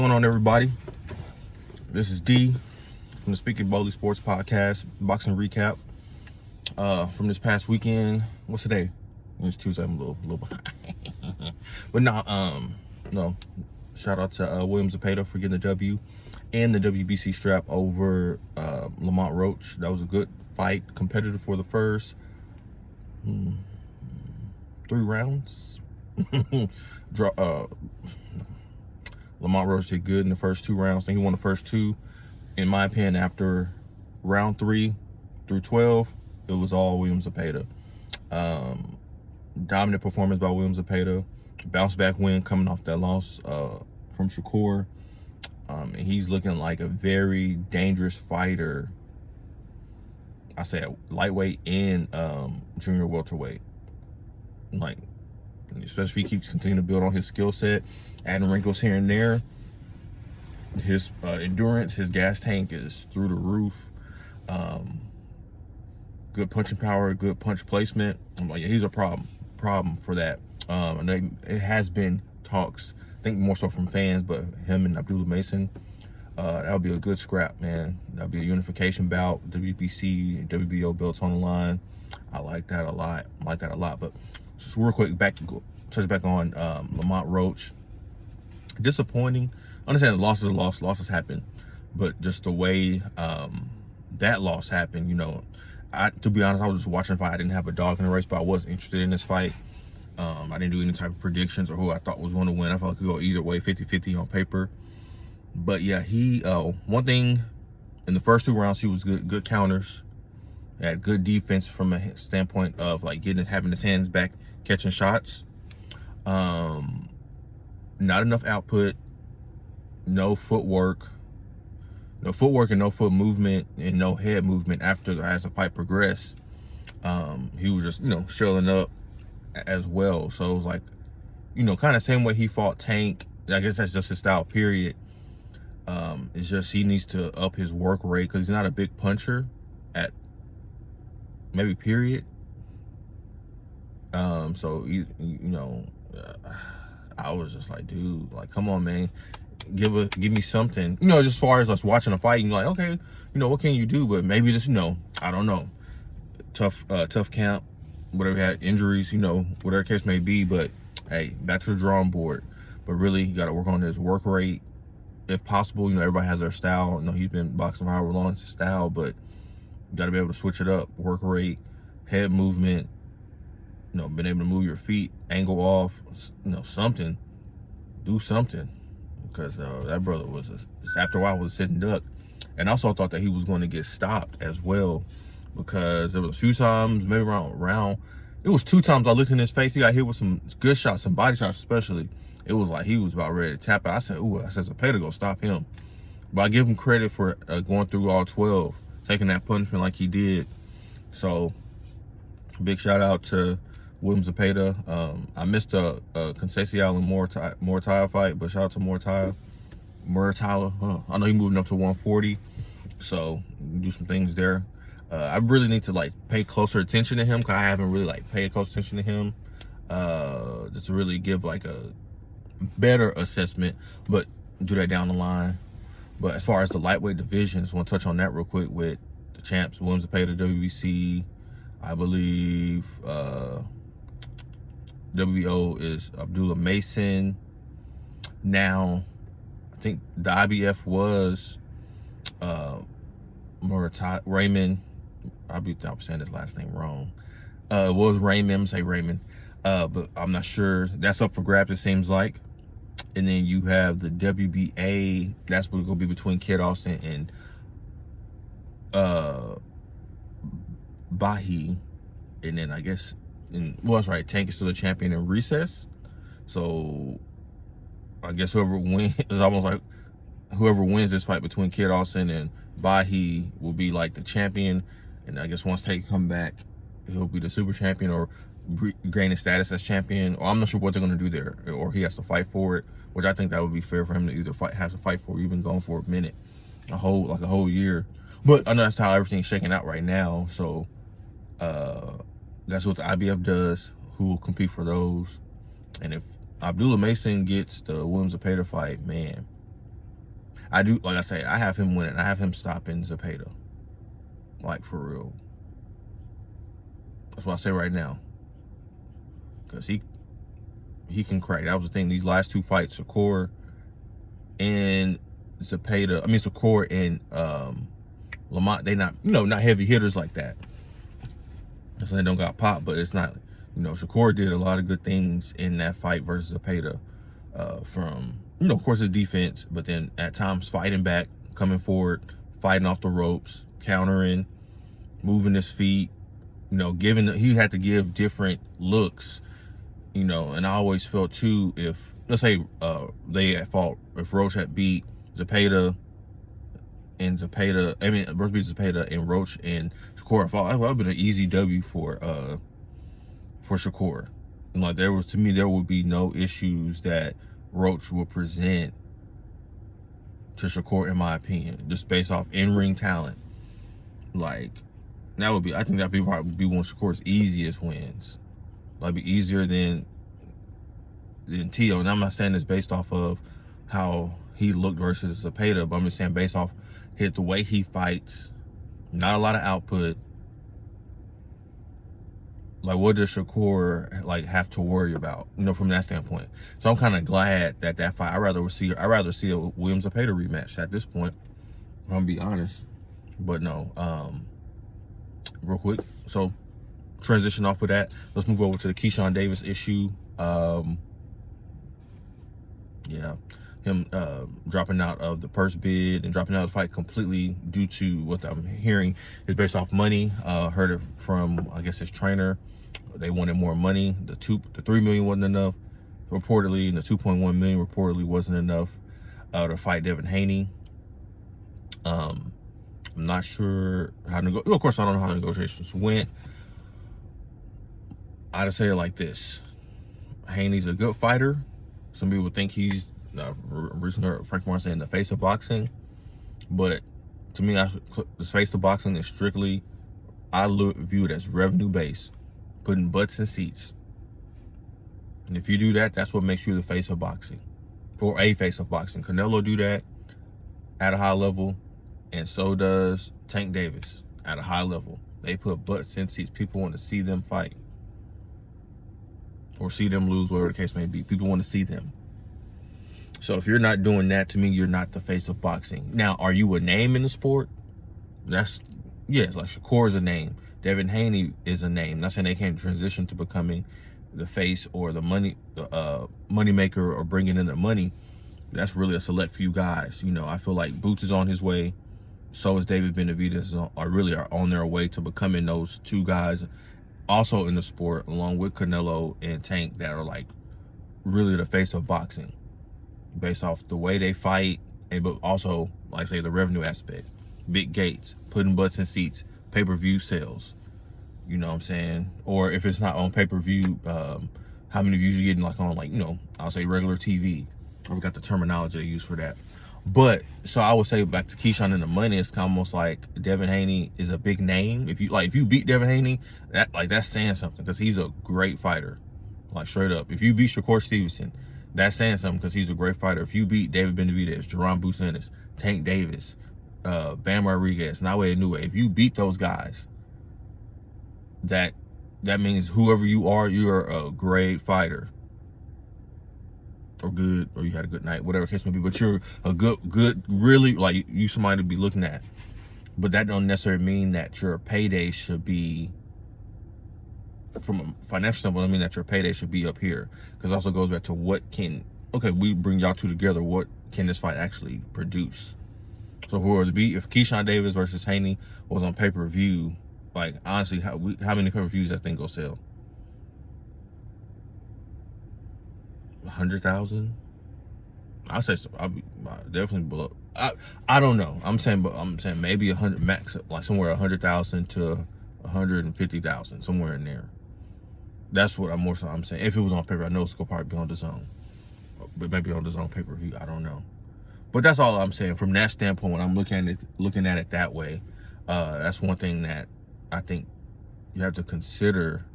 What's going on, everybody? This is D from the Speaking Boldly Sports Podcast, boxing recap from this past weekend. What's today? It's Tuesday. I'm a little behind, but no. Shout out to William Zepeda for getting the W and the WBC strap over Lamont Roach. That was a good fight, competitive for the first 3 rounds. Lamont Roach did good in the first 2 rounds. I think he won the first 2. In my opinion, after round 3 through 12, it was all William Zepeda. Dominant performance by William Zepeda. Bounce back win coming off that loss from Shakur. And he's looking like a very dangerous fighter. I say lightweight and junior welterweight. Like, especially if he keeps continuing to build on his skill set, adding wrinkles here and there. His endurance, his gas tank is through the roof. Good punching power, good punch placement. I'm like, yeah, he's a problem for that. And it has been talks, I think more so from fans, but him and Abdullah Mason, that would be a good scrap, man. That would be a unification bout, WBC and WBO belts on the line. I like that a lot. But just real quick, touch back on Lamont Roach. Disappointing. Understand losses happen, but just the way that loss happened, to be honest, I was just watching the fight. I didn't have a dog in the race, but I was interested in this fight. I didn't do any type of predictions or who I thought was going to win. I felt like it could go either way, 50-50 on paper. But yeah, he one thing in the first 2 rounds, he was good counters. Had good defense from a standpoint of like having his hands back, catching shots. Not enough output, no footwork and no foot movement and no head movement as the fight progressed. He was just, shelling up as well. So it was like, kind of same way he fought Tank. I guess that's just his style, period. It's just he needs to up his work rate because he's not a big puncher at maybe period. So I was just like, dude, like, come on, man, give me something, just as far as us watching a fight. You're like, okay, what can you do? But maybe just, I don't know, tough camp, whatever, had injuries, whatever case may be. But hey, back to the drawing board. But really, you got to work on his work rate if possible. Everybody has their style. He's been boxing for however long, it's his style, but you got to be able to switch it up. Work rate, head movement, been able to move your feet, angle off, something, do something, because that brother after a while was a sitting duck. And I also thought that he was going to get stopped as well, because there was a few times, maybe around, it was 2 times I looked in his face. He got hit with some good shots, some body shots especially. It was like he was about ready to tap out. I said, Zepeda, go stop him. But I give him credit for going through all 12, taking that punishment like he did. So big shout out to William Zepeda. I missed a Conceição and Mortile fight, but shout out to Mortile. I know he's moving up to 140, so do some things there. I really need to pay closer attention to him, because I haven't really paid close attention to him just to really give a better assessment, but do that down the line. But as far as the lightweight division, just want to touch on that real quick with the champs. William Zepeda, WBC, I believe. WBO is Abdullah Mason. Now, I think the IBF was Raymond. I'm saying his last name wrong. It was Raymond. I'm gonna say Raymond, but I'm not sure. That's up for grabs, it seems like. And then you have the WBA. That's going to be between Kid Austin and Bahi. And then I guess, that's right, Tank is still a champion in recess. So I guess whoever wins, it's almost like whoever wins this fight between Kid Austin and Bahi will be the champion. And I guess once Tank come back, he'll be the super champion or gain his status as champion. Or I'm not sure what they're going to do there, or he has to fight for it, which I think that would be fair for him to either have to fight for it. You've been going for a minute, a whole year. But I know that's how everything's shaking out right now. So that's what the IBF does, who will compete for those. And if Abdullah Mason gets the William Zepeda fight, man, I do, like I say, I have him winning. I have him stopping Zepeda. Like, for real. That's what I say right now. Because he can crack. That was the thing. These last two fights, Shakur and Shakur and Lamont, they not, not heavy hitters like that. So they don't got popped, but it's not, Shakur did a lot of good things in that fight versus Zepeda. From, of course, his defense, but then at times fighting back, coming forward, fighting off the ropes, countering, moving his feet, he had to give different looks, and I always felt too, if, let's say, if Roach had beat Zepeda, Roach beat Zepeda and Roach and Shakur fought, that would have been an easy W for Shakur. And like, there would be no issues that Roach would present to Shakur, in my opinion, just based off in-ring talent. Like, I think that'd probably be one of Shakur's easiest wins. Like, be easier than Tio. And I'm not saying this based off of how he looked versus Zepeda, but I'm just saying based off the way he fights, not a lot of output. Like, what does Shakur have to worry about, from that standpoint? So I'm kind of glad that fight. I'd rather see a Williams Zepeda rematch at this point, if I'm gonna be honest. But no, real quick. So transition off of that. Let's move over to the Keyshawn Davis issue. Yeah, him dropping out of the purse bid and dropping out of the fight completely due to what I'm hearing is based off money. Heard it from, I guess, his trainer. They wanted more money. The $3 million wasn't enough, reportedly, and the $2.1 million reportedly wasn't enough to fight Devin Haney. I'm not sure how to go. Of course, I don't know how the negotiations went. I'd say it like this: Haney's a good fighter. Some people think he's recently heard Frank Warren saying the face of boxing, but to me, the face of boxing is strictly, I view it as revenue based, putting butts in seats. And if you do that, that's what makes you the face of boxing, or a face of boxing. Canelo do that at a high level, and so does Tank Davis at a high level. They put butts in seats. People want to see them fight or see them lose, whatever the case may be. People want to see them. So if you're not doing that, to me, you're not the face of boxing. Now, are you a name in the sport? Yes, like Shakur is a name. Devin Haney is a name. Not saying they can't transition to becoming the face or the money maker or bringing in the money. That's really a select few guys. I feel like Boots is on his way. So is David Benavidez, are on their way to becoming those two guys also in the sport, along with Canelo and Tank, that are really the face of boxing based off the way they fight, but also, like I say, the revenue aspect. Big gates, putting butts in seats, pay-per-view sales. You know what I'm saying? Or if it's not on pay-per-view, how many views you getting on, I'll say regular TV. I forgot the terminology they use for that. But so I would say, back to Keyshawn and the money, it's almost like Devin Haney is a big name. If you beat Devin Haney, that's saying something, because he's a great fighter. Straight up. If you beat Shakur Stevenson, that's saying something, because he's a great fighter. If you beat David Benavidez, Jerron Buchanan, Tank Davis, Bam Rodriguez, Nawe Inoue, if you beat those guys, that means whoever you are, you're a great fighter. Or good, or you had a good night, whatever the case may be, but you're a good, really, you somebody to be looking at. But that don't necessarily mean that your payday should be, from a financial standpoint, that your payday should be up here. Because it also goes back to we bring y'all two together, what can this fight actually produce? So if Keyshawn Davis versus Haney was on pay-per-view, honestly, how many pay-per-views that thing go sell? 100,000? I'll say so. I'll be definitely below. I don't know. I'm saying maybe 100 max, somewhere 100,000 to 150,000, somewhere in there. That's what I'm saying. If it was on paper, I know it's gonna probably be on the zone, but maybe on the zone pay-per-view. I don't know. But that's all I'm saying from that standpoint. When I'm looking at it that way, that's one thing that I think you have to consider,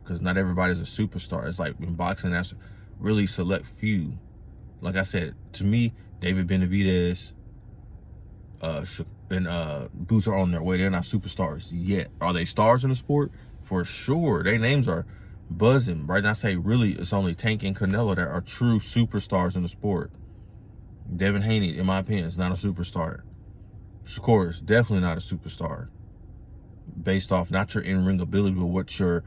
because not everybody's a superstar. It's like in boxing, that's really select few. Like I said, to me, David Benavidez, Boots are on their way. They're not superstars yet. Are they stars in the sport? For sure. Their names are buzzing. Right now, I say really, it's only Tank and Canelo that are true superstars in the sport. Devin Haney, in my opinion, is not a superstar. Shakur is definitely not a superstar. Based off not your in-ring ability, but what do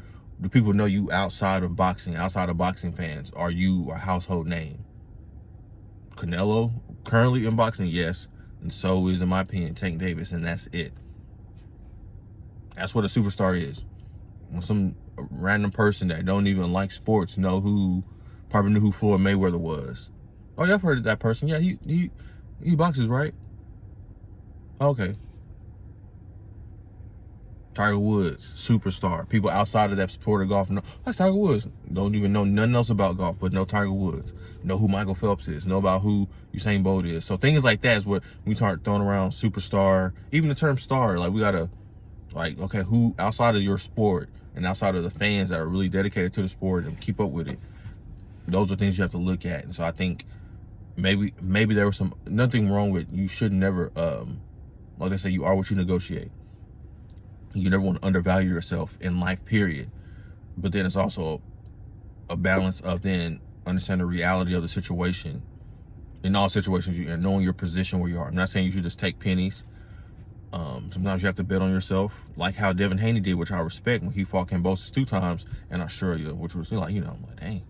people know you outside of boxing, outside of boxing fans? Are you a household name? Canelo, currently in boxing, yes. And so is, in my opinion, Tank Davis, and that's it. That's what a superstar is. When some random person that don't even like sports probably knew who Floyd Mayweather was. Oh, yeah, I've heard of that person. Yeah, he boxes, right? Okay. Tiger Woods, superstar. People outside of that sport of golf know, that's Tiger Woods. Don't even know nothing else about golf, but know Tiger Woods. Know who Michael Phelps is. Know about who Usain Bolt is. So things like that is what we start throwing around superstar. Even the term star, like we gotta, like, okay, who outside of your sport and outside of the fans that are really dedicated to the sport and keep up with it, those are things you have to look at. And so I think maybe there was nothing wrong with, you should never, like I say, you are what you negotiate. You never want to undervalue yourself in life, period. But then it's also a balance of then understanding the reality of the situation. In all situations, and knowing your position where you are. I'm not saying you should just take pennies. Sometimes you have to bet on yourself, like how Devin Haney did, which I respect, when he fought Kambosos 2 times in Australia, which was like, I'm like, dang.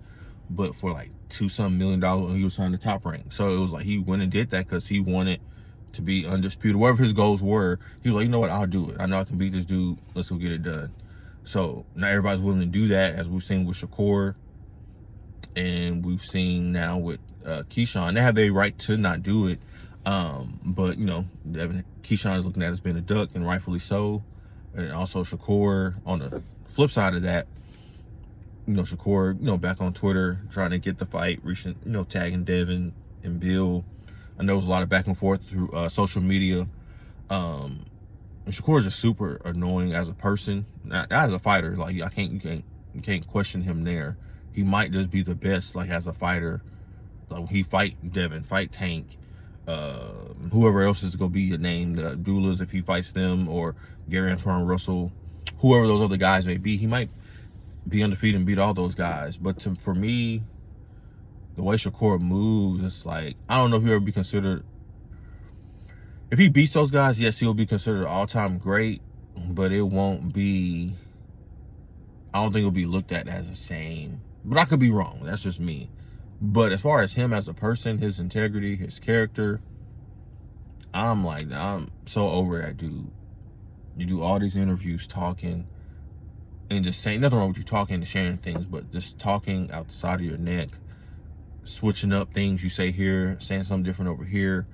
But for like $2-some million when he was signed to Top Rank. So it was like he went and did that because he wanted to be undisputed. Whatever his goals were, he was like, you know what, I'll do it. I know I can beat this dude. Let's go get it done. So not everybody's willing to do that, as we've seen with Shakur, and we've seen now with Keyshawn. They have a right to not do it. But Keyshawn is looking at it as being a duck, and rightfully so. And also Shakur, on the flip side of that, Shakur, back on Twitter trying to get the fight, reaching, tagging Devin and Bill. I know there's a lot of back and forth through social media. And Shakur is just super annoying as a person, not as a fighter. Like, you can't question him there. He might just be the best, like, as a fighter. Like, he fight Devin, fight Tank, whoever else is gonna be named, doulas if he fights them, or Gary Antoine Russell, whoever those other guys may be. He might be undefeated and beat all those guys. But for me, the way Shakur moves, it's like, I don't know if he'll ever be considered, if he beats those guys, yes, he'll be considered all-time great, but it won't be, I don't think it'll be looked at as the same. But I could be wrong. That's just me. But as far as him as a person, his integrity, his character, I'm so over that dude. You do all these interviews talking and just saying, nothing wrong with you talking and sharing things, but just talking out the side of your neck, switching up things you say here, saying something different over here.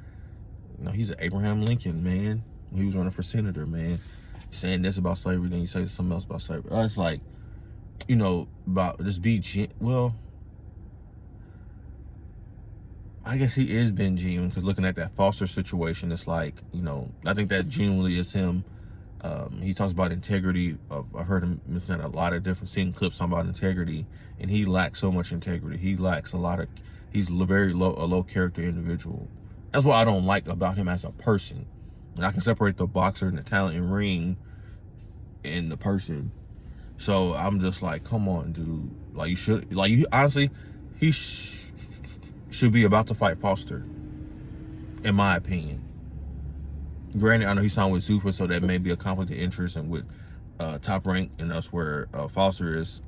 He's an Abraham Lincoln, man. He was running for senator, man. Saying this about slavery, then you say something else about slavery. It's like, about just well, I guess he is being genuine, because looking at that Foster situation, it's like, I think that genuinely is him. He talks about integrity. I've heard him mention a lot of different scene clips talking about integrity, and he lacks so much integrity. He lacks he's a very low character individual. That's what I don't like about him as a person. And I can separate the boxer and the talent in ring and the person. So I'm just like, come on, dude. Like, honestly, he should be about to fight Foster, in my opinion. Granted, I know he signed with Zuffa, so that may be a conflict of interest, and with Top Rank, and that's where Foster is,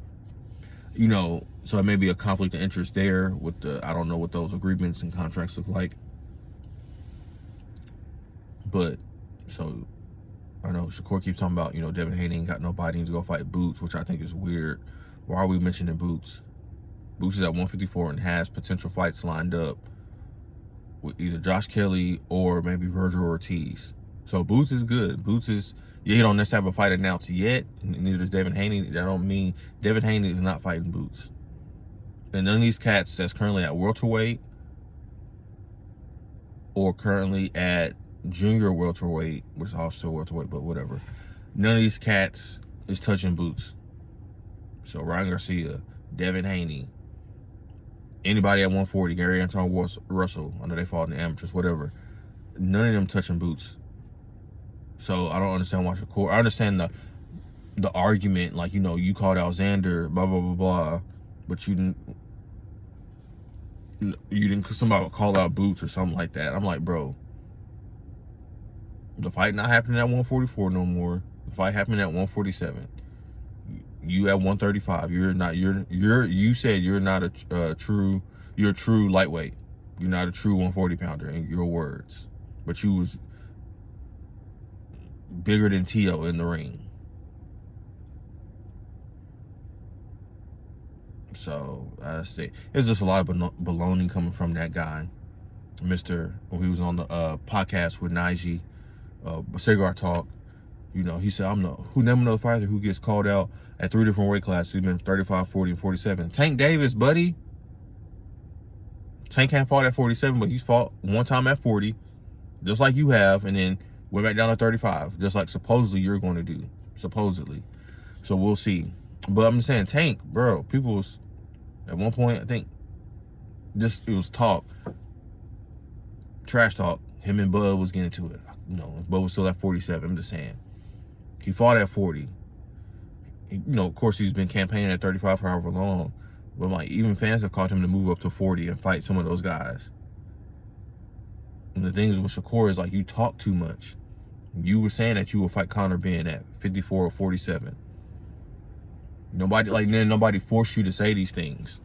so it may be a conflict of interest there with I don't know what those agreements and contracts look like. But, so, I know Shakur keeps talking about, Devin Haney ain't got nobody to go fight Boots, which I think is weird. Why are we mentioning Boots? Boots is at 154 and has potential fights lined up with either Josh Kelly or maybe Virgil Ortiz. So Boots is good. He don't necessarily have a fight announced yet, and neither does Devin Haney. That don't mean Devin Haney is not fighting Boots. And none of these cats that's currently at welterweight or currently at junior welterweight, which is also welterweight, but whatever. None of these cats is touching Boots. So Ryan Garcia, Devin Haney, anybody at 140, Gary Antoine Russell, I know they fought in the amateurs, whatever. none of them touching boots. So I don't understand why Shakur. I understand the argument, like, you know, you called out Xander, blah blah blah blah, but you didn't somebody call out boots or something like that. I'm like, bro, the fight not happening at 144 no more. The fight happening at 147. You at 135. You said you're not a true lightweight. You're not a true 140 pounder in your words, but you was bigger than Tio in the ring. So I say it's just a lot of baloney coming from that guy, Mr. When he was on the podcast with Najee, Cigar Talk. You know, he said, I'm the name another fighter who gets called out at 3 different weight classes. He's been 35, 40, and 47. Tank Davis, buddy. Tank can't fought at 47, but he's fought one time at 40, just like you have, and then went back down to 35, just like supposedly you're going to do. Supposedly. So we'll see. But I'm just saying, Tank, bro, people was, at one point, I think, it was talk. Trash talk. Him and Bud was getting into it. You know, Bud was still at 47. I'm just saying. He fought at 40. You know, of course, he's been campaigning at 35 for however long. But, like, even fans have called him to move up to 40 and fight some of those guys. And the thing is with Shakur is, like, you talk too much. You were saying that you would fight Conor Ben at 54 or 47. Nobody forced you to say these things.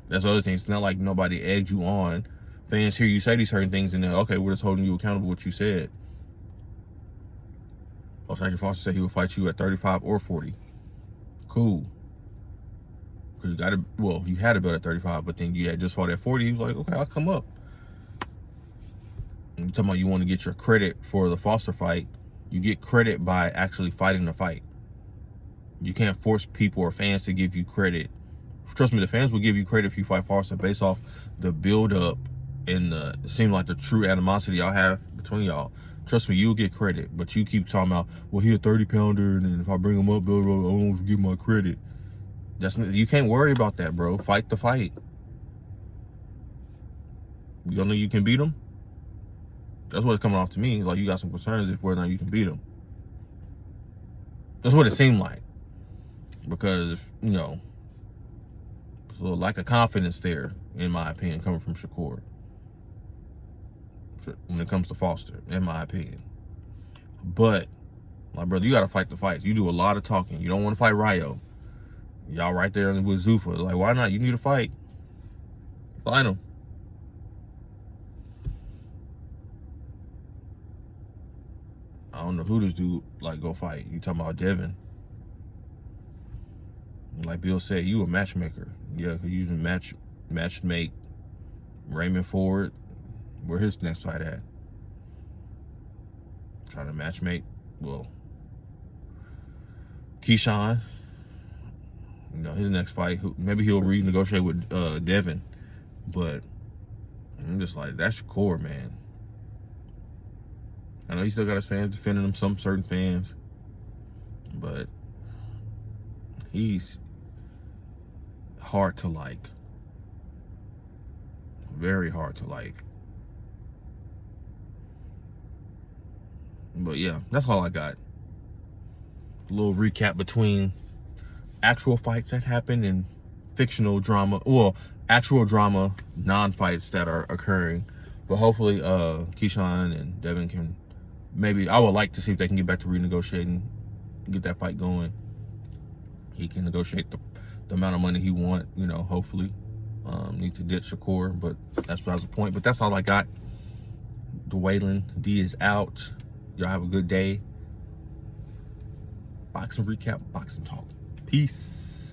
That's the other thing. It's not like nobody egged you on. Fans hear you say these certain things and then, okay, we're just holding you accountable for what you said. Shakur Foster said he would fight you at 35 or 40. Cool. Because you had a belt at 35, but then you had just fought at 40. You was like, okay, I'll come up. And you're talking about you want to get your credit for the Foster fight. You get credit by actually fighting the fight. You can't force people or fans to give you credit. Trust me, the fans will give you credit if you fight Foster based off the build-up and it seemed like the true animosity y'all have between y'all. Trust me, you'll get credit. But you keep talking about, well, he's a 30-pounder, and then if I bring him up, I don't give my credit. You can't worry about that, bro. Fight the fight. You don't know you can beat him? That's what it's coming off to me. Like, you got some concerns if whether or not you can beat him. That's what it seemed like. Because, you know, there's a little lack of confidence there, in my opinion, coming from Shakur. When it comes to Foster, in my opinion. But, my brother, you got to fight the fights. You do a lot of talking. You don't want to fight Ryo. Y'all right there with Zuffa. Like, why not? You need to fight. Fight him. I don't know who this dude, like, go fight. You talking about Devin. Like Bill said, you a matchmaker. Yeah, because you can matchmake Raymond Ford. Where his next fight at? Try to matchmake, well, Keyshawn. You know, his next fight, maybe he'll renegotiate with Devin. But I'm just like, that's your core, man. I know he still got his fans defending him, some certain fans. But he's hard to like. Very hard to like. But yeah, that's all I got. A little recap between actual fights that happened and fictional drama. Well, actual drama, non-fights that are occurring. But hopefully Keyshawn and Devin can maybe, I would like to see if they can get back to renegotiating, get that fight going. He can negotiate the amount of money he want, you know, hopefully. Need to ditch Shakur, but that's besides the point. But that's all I got. Dwaylen D is out. Y'all have a good day. Boxing recap, boxing talk. Peace.